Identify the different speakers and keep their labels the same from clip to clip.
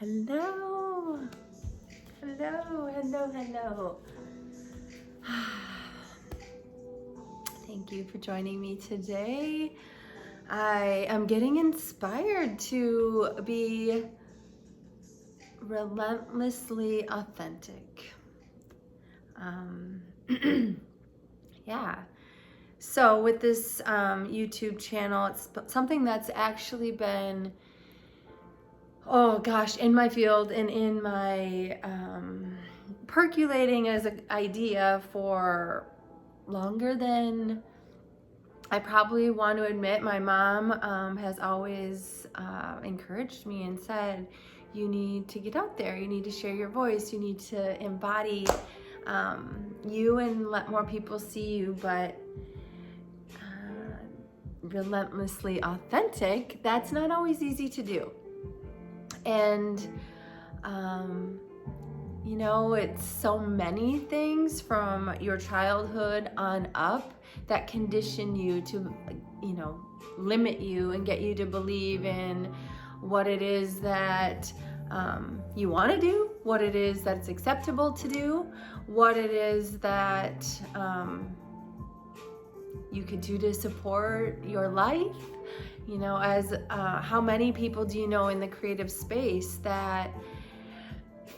Speaker 1: Hello. Hello. Thank you for joining me today. I am getting inspired to be relentlessly authentic. Yeah. So with this YouTube channel, it's something that's actually been, in my field and in my percolating as an idea for longer than I probably want to admit. My mom has always encouraged me and said, you need to get out there, you need to share your voice, you need to embody you and let more people see you. But relentlessly authentic, that's not always easy to do. And it's so many things from your childhood on up that condition you to, limit you and get you to believe in what it is that you want to do, what it is that's acceptable to do, what it is that you could do to support your life. As how many people do you know in the creative space that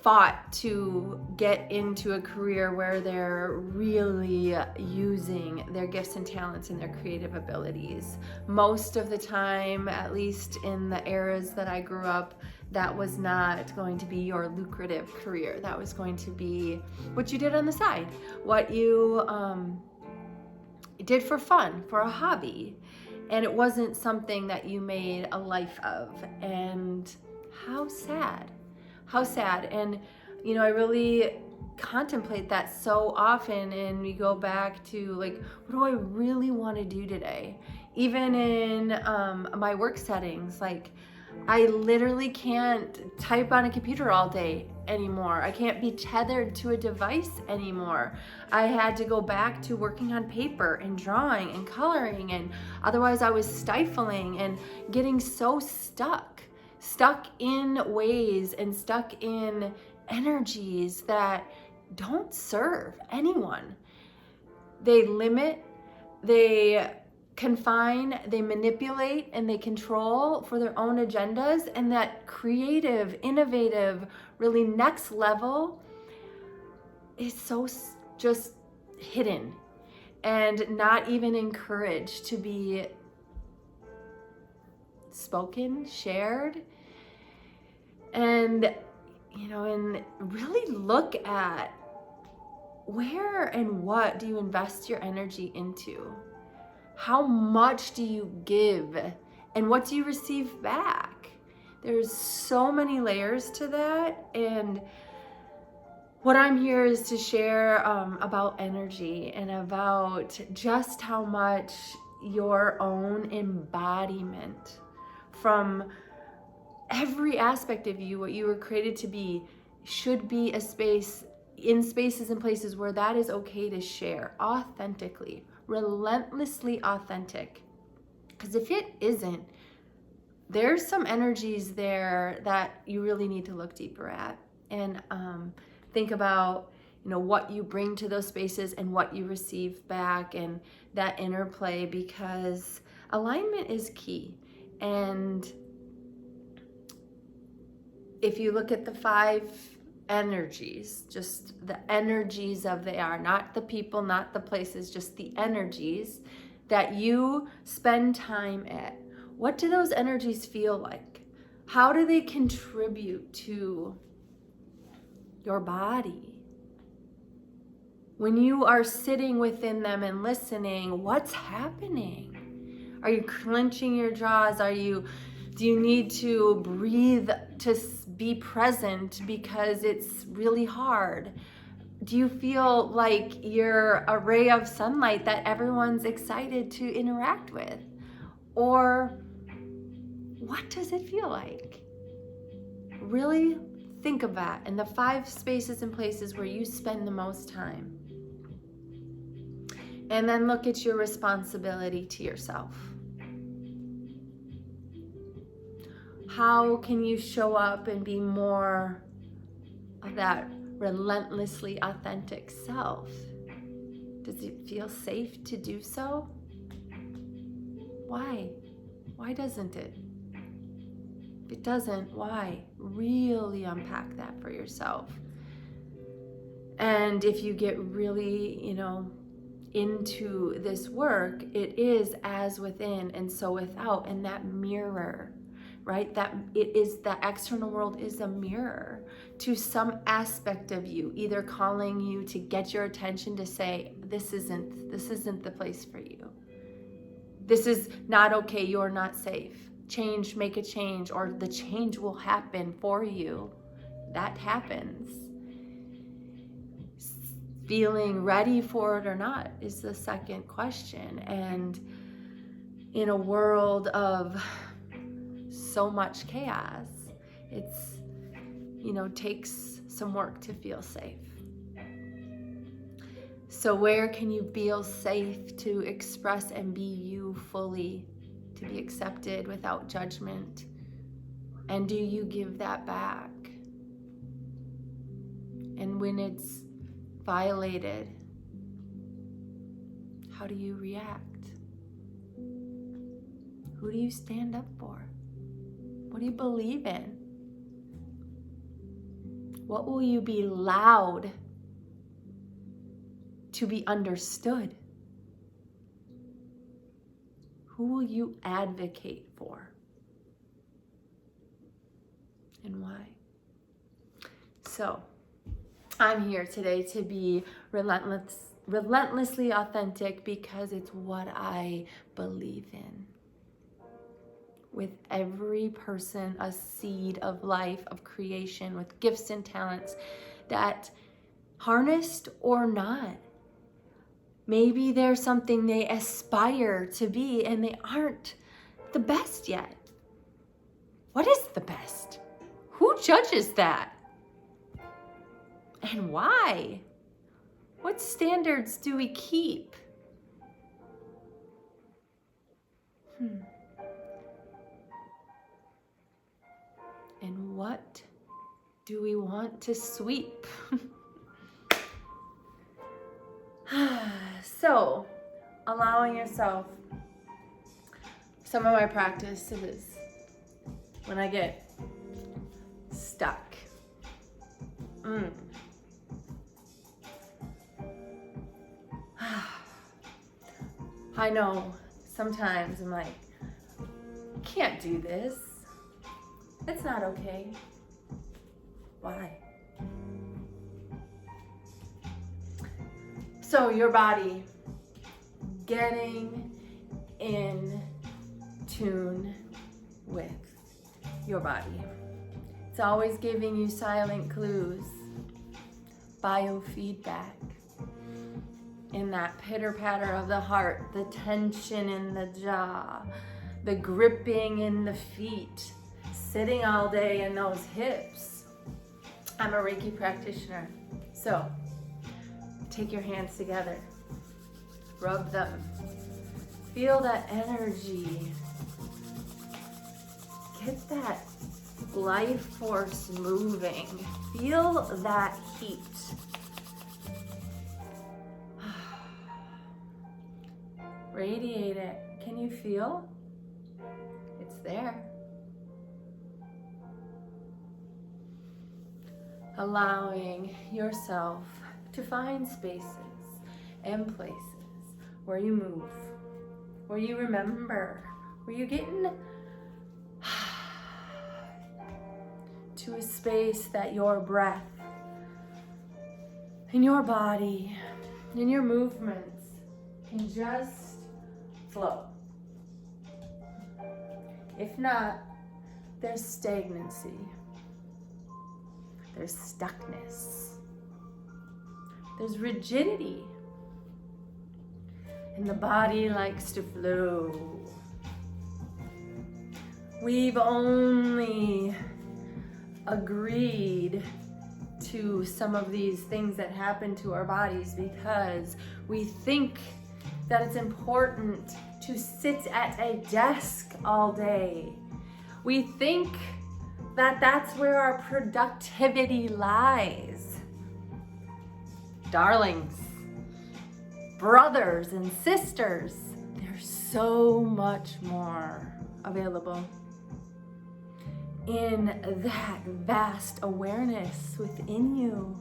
Speaker 1: fought to get into a career where they're really using their gifts and talents and their creative abilities? Most of the time, at least in the eras that I grew up, that was not going to be your lucrative career. That was going to be what you did on the side, what you did for fun, for a hobby. And it wasn't something that you made a life of. And how sad. And I really contemplate that so often, and we go back to what do I really want to do today? Even in my work settings, I literally can't type on a computer all day anymore. I can't be tethered to a device anymore. I had to go back to working on paper and drawing and coloring, and otherwise I was stifling and getting so stuck in ways and stuck in energies that don't serve anyone. They limit, they confine, they manipulate, and they control for their own agendas. And that creative, innovative, really next level is so just hidden and not even encouraged to be spoken, shared. And and really look at where and what do you invest your energy into? How much do you give? And what do you receive back? There's so many layers to that. And what I'm here is to share about energy and about just how much your own embodiment from every aspect of you, what you were created to be, should be a space, in spaces and places where that is okay to share authentically, relentlessly authentic. Because if it isn't, there's some energies there that you really need to look deeper at and think about what you bring to those spaces and what you receive back, and that interplay, because alignment is key. And if you look at the 5 energies, just the energies of they are, not the people, not the places, just the energies that you spend time at, what do those energies feel like? How do they contribute to your body? When you are sitting within them and listening, what's happening? Are you clenching your jaws? Do you need to breathe to be present because it's really hard? Do you feel like you're a ray of sunlight that everyone's excited to interact with? Or what does it feel like? Really think of that in the 5 spaces and places where you spend the most time. And then look at your responsibility to yourself. How can you show up and be more of that relentlessly authentic self? Does it feel safe to do so? Why? Why doesn't it? If it doesn't, why? Really unpack that for yourself. And if you get really, into this work, it is as within and so without, and that mirror, right? That it is, the external world is a mirror to some aspect of you, either calling you to get your attention to say, this isn't the place for you. This is not okay, you're not safe. Change, make a change, or the change will happen for you. That happens. Feeling ready for it or not is the second question. And in a world of so much chaos, it's, takes some work to feel safe. So where can you feel safe to express and be you fully, to be accepted without judgment? And do you give that back? And when it's violated, how do you react? Who do you stand up for? What do you believe in? What will you be loud to be understood? Who will you advocate for? And why? So, I'm here today to be relentlessly authentic because it's what I believe in. With every person, a seed of life, of creation, with gifts and talents that, harnessed or not, maybe there's something they aspire to be and they aren't the best yet. What is the best? Who judges that? And why? What standards do we keep? And what do we want to sweep? So, allowing yourself, some of my practices when I get stuck. I know sometimes I'm like, can't do this. It's not okay. Why? So your body getting in tune with your body. It's always giving you silent clues, biofeedback. In that pitter-patter of the heart, the tension in the jaw, the gripping in the feet, sitting all day in those hips. I'm a Reiki practitioner, so take your hands together, rub them, feel that energy, get that life force moving, feel that heat. Radiate it. Can you feel? It's there. Allowing yourself to find spaces and places where you move, where you remember, where you get in to a space that your breath and your body and your movements can just flow. If not, there's stagnancy. There's stuckness. There's rigidity. And the body likes to flow. We've only agreed to some of these things that happen to our bodies because we think that it's important to sit at a desk all day, We think that that's where our productivity lies. Darlings, brothers and sisters, there's so much more available in that vast awareness within you.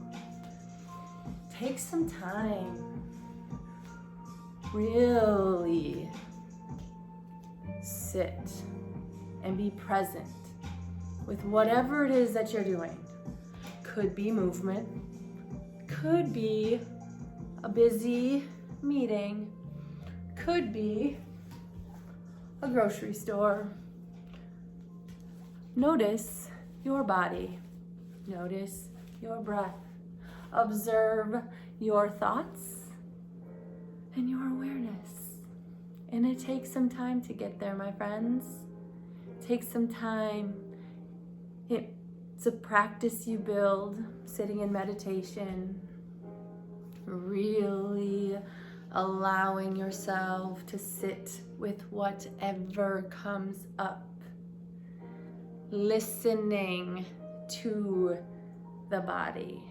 Speaker 1: Take some time. Really sit and be present with whatever it is that you're doing. Could be movement, could be a busy meeting, could be a grocery store. Notice your body, notice your breath, observe your thoughts and your awareness. And it takes some time to get there, my friends. It takes some time. It's a practice you build, sitting in meditation, really allowing yourself to sit with whatever comes up, listening to the body.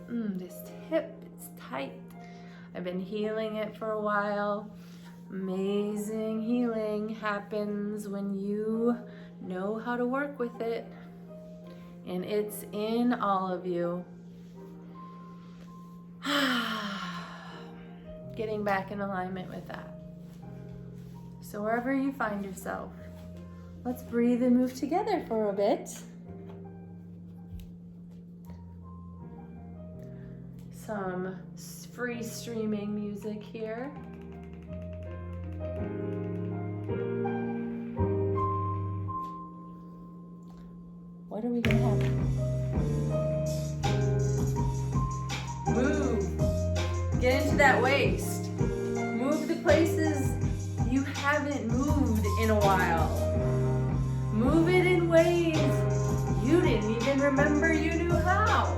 Speaker 1: This hip is tight. I've been healing it for a while. Amazing healing happens when you know how to work with it. And it's in all of you. Getting back in alignment with that. So wherever you find yourself, let's breathe and move together for a bit. Some free streaming music here. What are we gonna have? Move. Get into that waist. Move the places you haven't moved in a while. Move it in ways you didn't even remember you knew how.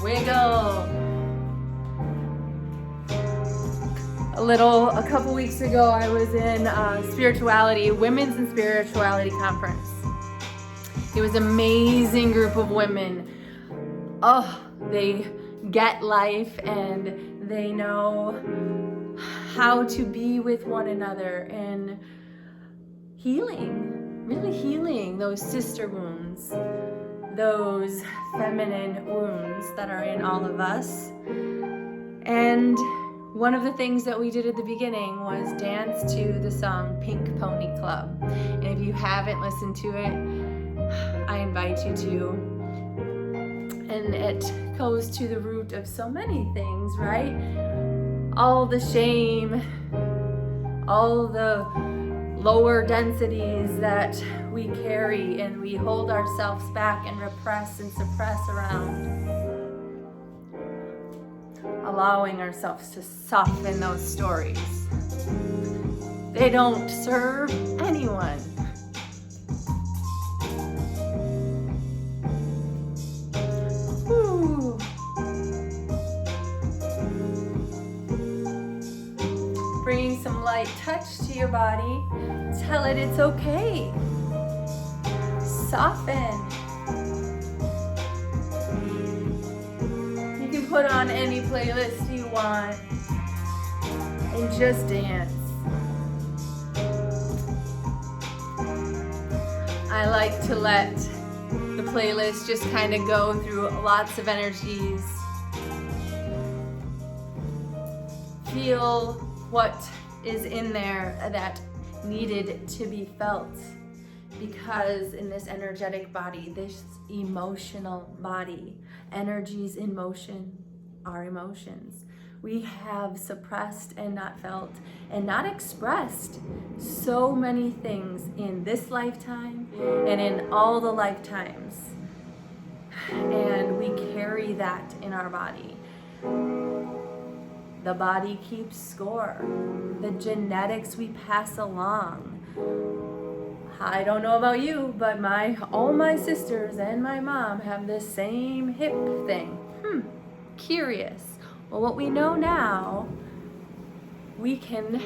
Speaker 1: Wiggle. A couple weeks ago, I was in a women's and spirituality conference. It was an amazing group of women. Oh, they get life and they know how to be with one another and really healing those sister wounds, those feminine wounds that are in all of us. And one of the things that we did at the beginning was dance to the song Pink Pony Club. And if you haven't listened to it, I invite you to. And it goes to the root of so many things, right? All the shame, all the lower densities that we carry and we hold ourselves back and repress and suppress around. Allowing ourselves to soften those stories. They don't serve anyone. Whew. Bringing some light touch to your body. Tell it it's okay. Soften. You can put on any playlist you want and just dance. I like to let the playlist just kind of go through lots of energies. Feel what is in there that needed to be felt, because in this energetic body, this emotional body, energies in motion are emotions. We have suppressed and not felt and not expressed so many things in this lifetime and in all the lifetimes, and we carry that in our body. The body keeps score. The genetics we pass along I don't know about you, but all my sisters and my mom have this same hip thing. Curious. Well, what we know now, we can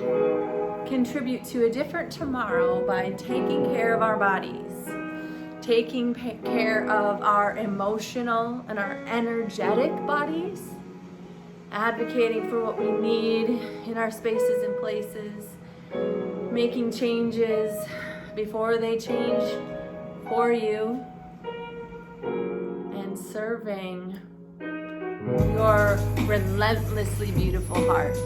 Speaker 1: contribute to a different tomorrow by taking care of our bodies, taking care of our emotional and our energetic bodies, advocating for what we need in our spaces and places, making changes before they change for you, and serving your relentlessly beautiful heart.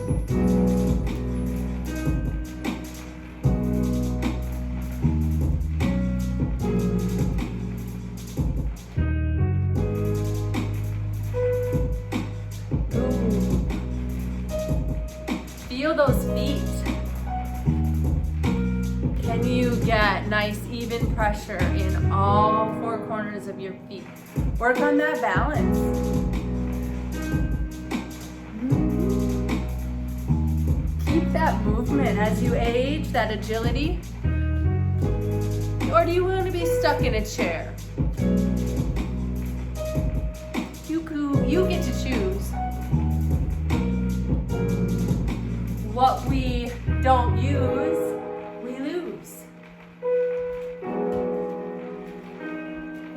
Speaker 1: Feel those feet. Can you get nice even pressure in all four corners of your feet? Work on that balance. Keep that movement as you age, that agility. Or do you want to be stuck in a chair? You get to choose. What we don't use, we lose.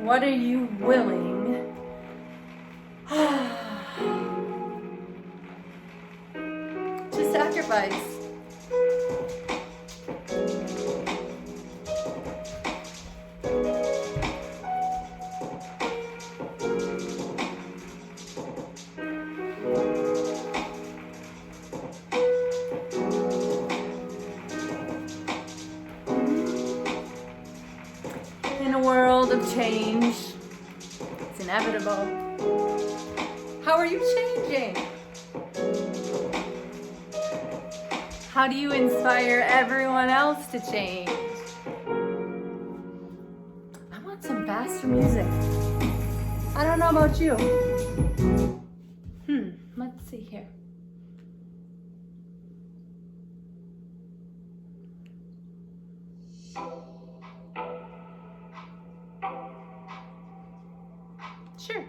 Speaker 1: What are you willing to sacrifice? In a world of change, it's inevitable. How are you changing? How do you inspire everyone else to change? I want some faster music. I don't know about you. Let's see here. Sure.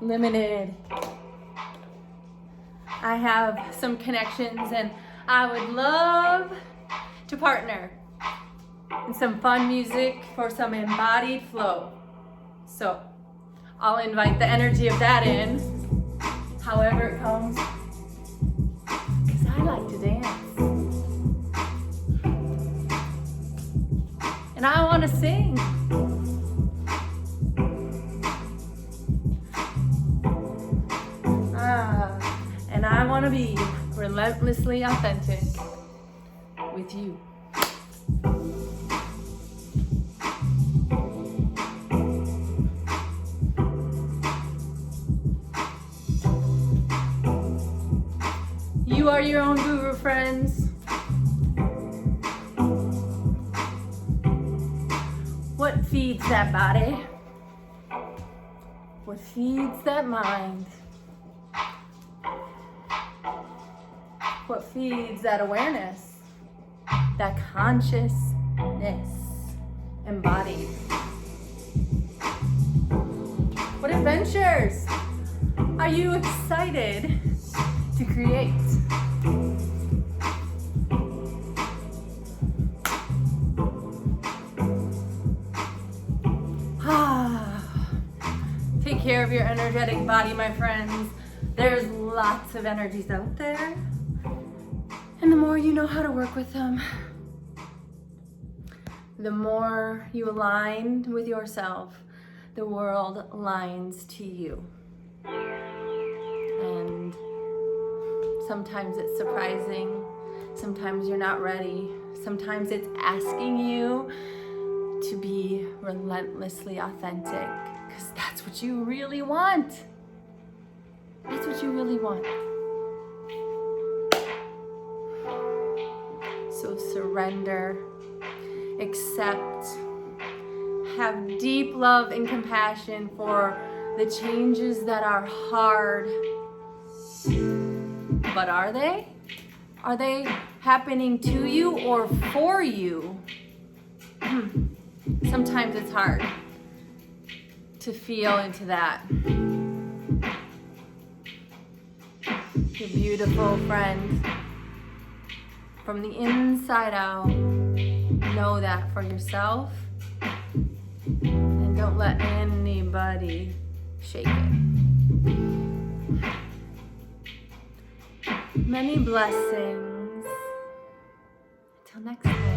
Speaker 1: Limited. I have some connections and I would love to partner in some fun music for some embodied flow. So I'll invite the energy of that in, however it comes. I like to dance. And I want to sing. And I want to be relentlessly authentic with you. You are your own guru, friends. What feeds that body? What feeds that mind? What feeds that awareness? That consciousness embodied? What adventures are you excited to create? Take care of your energetic body, my friends. There's lots of energies out there. And the more you know how to work with them, the more you align with yourself, the world aligns to you. And sometimes it's surprising. Sometimes you're not ready. Sometimes it's asking you to be relentlessly authentic, because that's what you really want. That's what you really want. So surrender, accept, have deep love and compassion for the changes that are hard. But are they? Are they happening to you or for you? Sometimes it's hard to feel into that. You're beautiful, friend. From the inside out, know that for yourself. And don't let anybody shake it. Many blessings. Until next time.